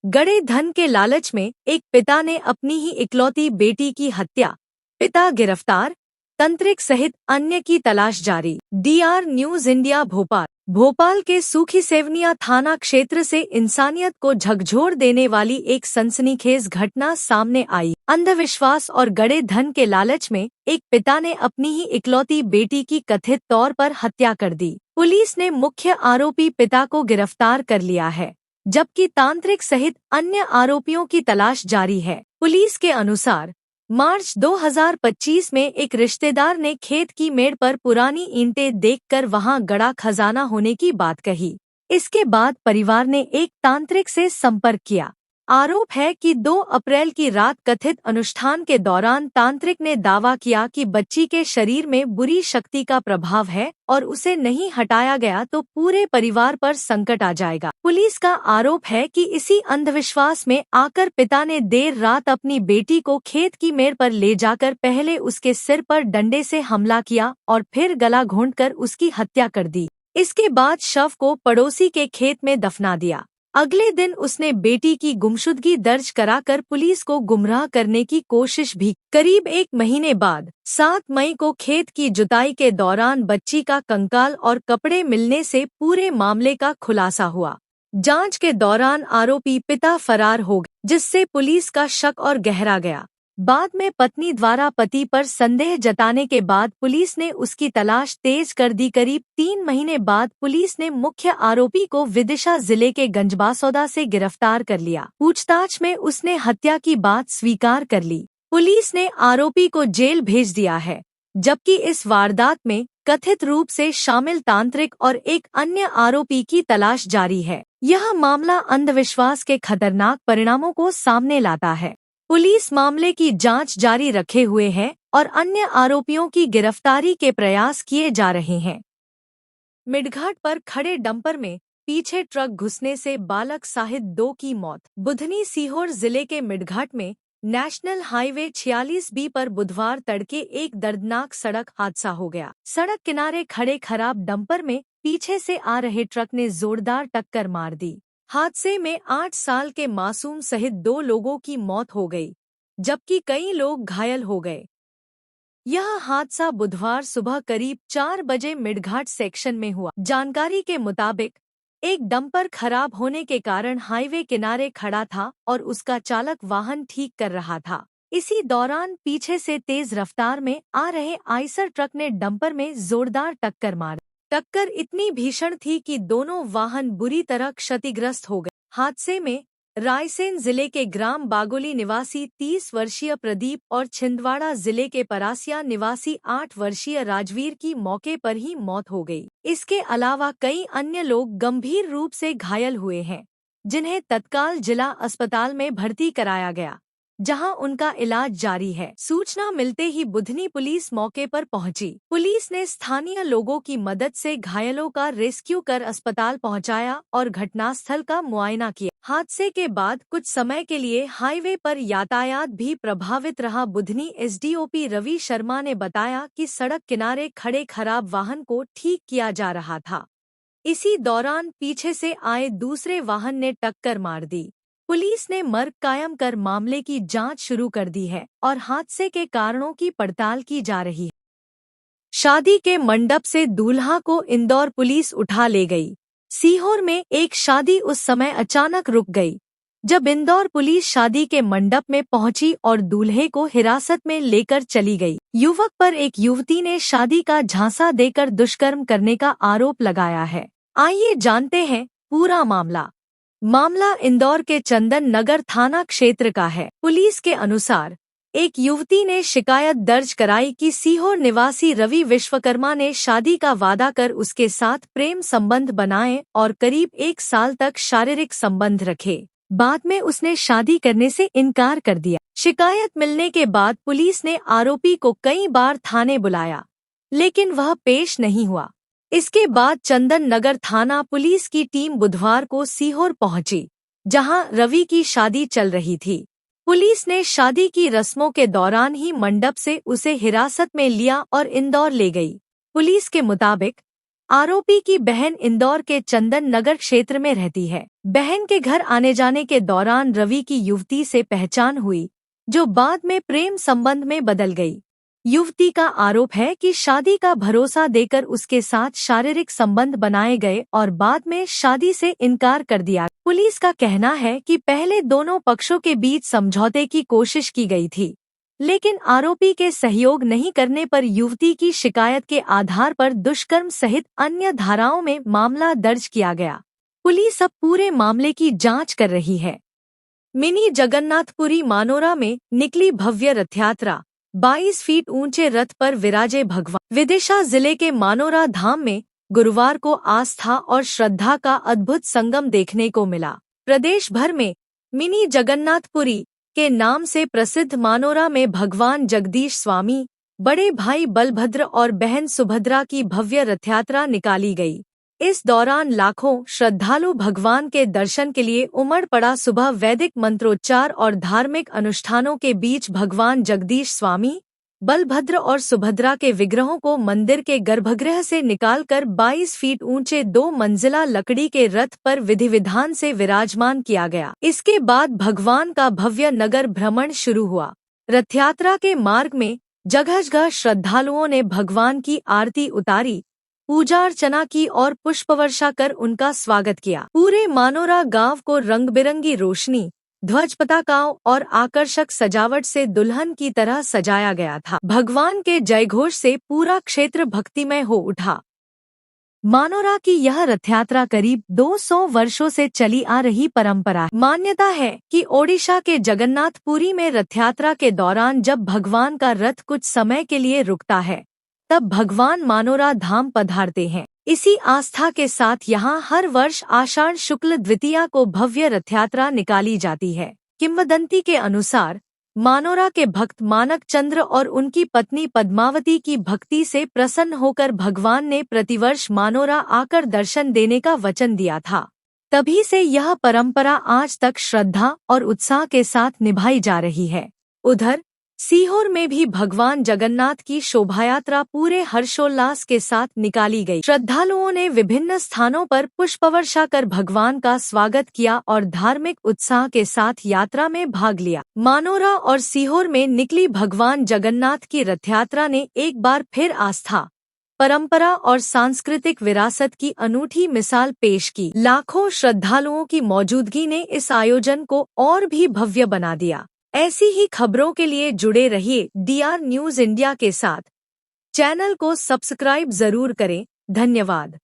गड़े धन के लालच में एक पिता ने अपनी ही इकलौती बेटी की हत्या, पिता गिरफ्तार, तांत्रिक सहित अन्य की तलाश जारी। DR news India Bhopal. Bhopal के सूखी सेवनिया थाना क्षेत्र से इंसानियत को झकझोर देने वाली एक सनसनीखेज घटना सामने आई। अंधविश्वास और गड़े धन के लालच में एक पिता ने अपनी ही इकलौती बेटी की कथित तौर पर हत्या कर दी। पुलिस ने मुख्य आरोपी पिता को गिरफ्तार कर लिया है, जबकि तांत्रिक सहित अन्य आरोपियों की तलाश जारी है। पुलिस के अनुसार मार्च 2025 में एक रिश्तेदार ने खेत की मेड़ पर पुरानी ईंटें देखकर वहां गड़ा खजाना होने की बात कही। इसके बाद परिवार ने एक तांत्रिक से संपर्क किया। आरोप है कि 2 अप्रैल की रात कथित अनुष्ठान के दौरान तांत्रिक ने दावा किया कि बच्ची के शरीर में बुरी शक्ति का प्रभाव है और उसे नहीं हटाया गया तो पूरे परिवार पर संकट आ जाएगा। पुलिस का आरोप है कि इसी अंधविश्वास में आकर पिता ने देर रात अपनी बेटी को खेत की मेड़ पर ले जाकर पहले उसके सिर पर डंडे से हमला किया और फिर गला घोंटकर उसकी हत्या कर दी। इसके बाद शव को पड़ोसी के खेत में दफना दिया। अगले दिन उसने बेटी की गुमशुदगी दर्ज कराकर पुलिस को गुमराह करने की कोशिश भी। करीब 1 महीने बाद 7 मई को खेत की जुताई के दौरान बच्ची का कंकाल और कपड़े मिलने से पूरे मामले का खुलासा हुआ। जांच के दौरान आरोपी पिता फरार हो गया, जिससे पुलिस का शक और गहरा गया। बाद में पत्नी द्वारा पति पर संदेह जताने के बाद पुलिस ने उसकी तलाश तेज कर दी। करीब 3 महीने बाद पुलिस ने मुख्य आरोपी को विदिशा जिले के गंजबासौदा से गिरफ्तार कर लिया। पूछताछ में उसने हत्या की बात स्वीकार कर ली। पुलिस ने आरोपी को जेल भेज दिया है, जबकि इस वारदात में कथित रूप से शामिल तांत्रिक और एक अन्य आरोपी की तलाश जारी है। यह मामला अंधविश्वास के खतरनाक परिणामों को सामने लाता है। पुलिस मामले की जांच जारी रखे हुए है और अन्य आरोपियों की गिरफ्तारी के प्रयास किए जा रहे हैं। मिडघाट पर खड़े डंपर में पीछे ट्रक घुसने से बालक सहित 2 की मौत। बुधनी सीहोर जिले के मिडघाट में नेशनल हाईवे 46B पर बुधवार तड़के एक दर्दनाक सड़क हादसा हो गया। सड़क किनारे खड़े खराब डंपर में पीछे से आ रहे ट्रक ने जोरदार टक्कर मार दी। हादसे में 8 साल के मासूम सहित 2 लोगों की मौत हो गई, जबकि कई लोग घायल हो गए। यह हादसा बुधवार सुबह करीब 4 बजे मिडघाट सेक्शन में हुआ। जानकारी के मुताबिक एक डंपर खराब होने के कारण हाईवे किनारे खड़ा था और उसका चालक वाहन ठीक कर रहा था। इसी दौरान पीछे से तेज रफ्तार में आ रहे आइसर ट्रक ने डंपर में जोरदार टक्कर मार दी। टक्कर इतनी भीषण थी कि दोनों वाहन बुरी तरह क्षतिग्रस्त हो गए। हादसे में रायसेन जिले के ग्राम बागोली निवासी 30 वर्षीय प्रदीप और छिंदवाड़ा जिले के परासिया निवासी 8 वर्षीय राजवीर की मौके पर ही मौत हो गई। इसके अलावा कई अन्य लोग गंभीर रूप से घायल हुए हैं, जिन्हें तत्काल जिला अस्पताल में भर्ती कराया गया, जहां उनका इलाज जारी है। सूचना मिलते ही बुधनी पुलिस मौके पर पहुंची। पुलिस ने स्थानीय लोगों की मदद से घायलों का रेस्क्यू कर अस्पताल पहुंचाया और घटनास्थल का मुआयना किया। हादसे के बाद कुछ समय के लिए हाईवे पर यातायात भी प्रभावित रहा। बुधनी SDOP रवि शर्मा ने बताया कि सड़क किनारे खड़े खराब वाहन को ठीक किया जा रहा था। इसी दौरान पीछे से आए दूसरे वाहन ने टक्कर मार दी। पुलिस ने मर्ग कायम कर मामले की जांच शुरू कर दी है और हादसे के कारणों की पड़ताल की जा रही है। शादी के मंडप से दूल्हा को इंदौर पुलिस उठा ले गई। सीहोर में एक शादी उस समय अचानक रुक गई, जब इंदौर पुलिस शादी के मंडप में पहुंची और दूल्हे को हिरासत में लेकर चली गई। युवक पर एक युवती ने शादी का झांसा देकर दुष्कर्म करने का आरोप लगाया है। आइए जानते हैं पूरा मामला इंदौर के चंदन नगर थाना क्षेत्र का है। पुलिस के अनुसार एक युवती ने शिकायत दर्ज कराई कि सीहोर निवासी रवि विश्वकर्मा ने शादी का वादा कर उसके साथ प्रेम संबंध बनाए और करीब 1 साल तक शारीरिक संबंध रखे। बाद में उसने शादी करने से इनकार कर दिया। शिकायत मिलने के बाद पुलिस ने आरोपी को कई बार थाने बुलाया, लेकिन वह पेश नहीं हुआ। इसके बाद चंदन नगर थाना पुलिस की टीम बुधवार को सीहोर पहुंची, जहां रवि की शादी चल रही थी। पुलिस ने शादी की रस्मों के दौरान ही मंडप से उसे हिरासत में लिया और इंदौर ले गई। पुलिस के मुताबिक आरोपी की बहन इंदौर के चंदन नगर क्षेत्र में रहती है। बहन के घर आने जाने के दौरान रवि की युवती से पहचान हुई, जो बाद में प्रेम संबंध में बदल गई। युवती का आरोप है कि शादी का भरोसा देकर उसके साथ शारीरिक संबंध बनाए गए और बाद में शादी से इनकार कर दिया। पुलिस का कहना है कि पहले दोनों पक्षों के बीच समझौते की कोशिश की गई थी, लेकिन आरोपी के सहयोग नहीं करने पर युवती की शिकायत के आधार पर दुष्कर्म सहित अन्य धाराओं में मामला दर्ज किया गया। पुलिस अब पूरे मामले की जांच कर रही है। मिनी जगन्नाथपुरी मानोरा में निकली भव्य रथ यात्रा। 22 फीट ऊंचे रथ पर विराजे भगवान। विदिशा जिले के मानोरा धाम में गुरुवार को आस्था और श्रद्धा का अद्भुत संगम देखने को मिला। प्रदेश भर में मिनी जगन्नाथपुरी के नाम से प्रसिद्ध मानोरा में भगवान जगदीश स्वामी, बड़े भाई बलभद्र और बहन सुभद्रा की भव्य रथयात्रा निकाली गई। इस दौरान लाखों श्रद्धालु भगवान के दर्शन के लिए उमड़ पड़ा। सुबह वैदिक मंत्रोच्चार और धार्मिक अनुष्ठानों के बीच भगवान जगदीश स्वामी, बलभद्र और सुभद्रा के विग्रहों को मंदिर के गर्भगृह से निकालकर 22 फीट ऊंचे 2 मंजिला लकड़ी के रथ पर विधि विधान से विराजमान किया गया। इसके बाद भगवान का भव्य नगर भ्रमण शुरू हुआ। रथयात्रा के मार्ग में जगह जगह श्रद्धालुओं ने भगवान की आरती उतारी, पूजा अर्चना की और पुष्पवर्षा कर उनका स्वागत किया। पूरे मानोरा गांव को रंग बिरंगी रोशनी, ध्वज पताकाओं और आकर्षक सजावट से दुल्हन की तरह सजाया गया था। भगवान के जयघोष से पूरा क्षेत्र भक्तिमय हो उठा। मानोरा की यह रथयात्रा करीब 200 वर्षों से चली आ रही परंपरा है। मान्यता है कि ओडिशा के जगन्नाथपुरी में रथयात्रा के दौरान जब भगवान का रथ कुछ समय के लिए रुकता है, तब भगवान मानोरा धाम पधारते हैं। इसी आस्था के साथ यहाँ हर वर्ष आषाढ़ शुक्ल द्वितीया को भव्य रथयात्रा निकाली जाती है। किंवदंती के अनुसार मानोरा के भक्त मानक चंद्र और उनकी पत्नी पद्मावती की भक्ति से प्रसन्न होकर भगवान ने प्रतिवर्ष मानोरा आकर दर्शन देने का वचन दिया था। तभी से यह परंपरा आज तक श्रद्धा और उत्साह के साथ निभाई जा रही है। उधर सीहोर में भी भगवान जगन्नाथ की शोभायात्रा पूरे हर्षोल्लास के साथ निकाली गई। श्रद्धालुओं ने विभिन्न स्थानों पर पुष्पवर्षा कर भगवान का स्वागत किया और धार्मिक उत्साह के साथ यात्रा में भाग लिया। मानोरा और सीहोर में निकली भगवान जगन्नाथ की रथयात्रा ने एक बार फिर आस्था, परंपरा और सांस्कृतिक विरासत की अनूठी मिसाल पेश की। लाखों श्रद्धालुओं की मौजूदगी ने इस आयोजन को और भी भव्य बना दिया। ऐसी ही खबरों के लिए जुड़े रहिए DR न्यूज़ इंडिया के साथ। चैनल को सब्सक्राइब जरूर करें। धन्यवाद।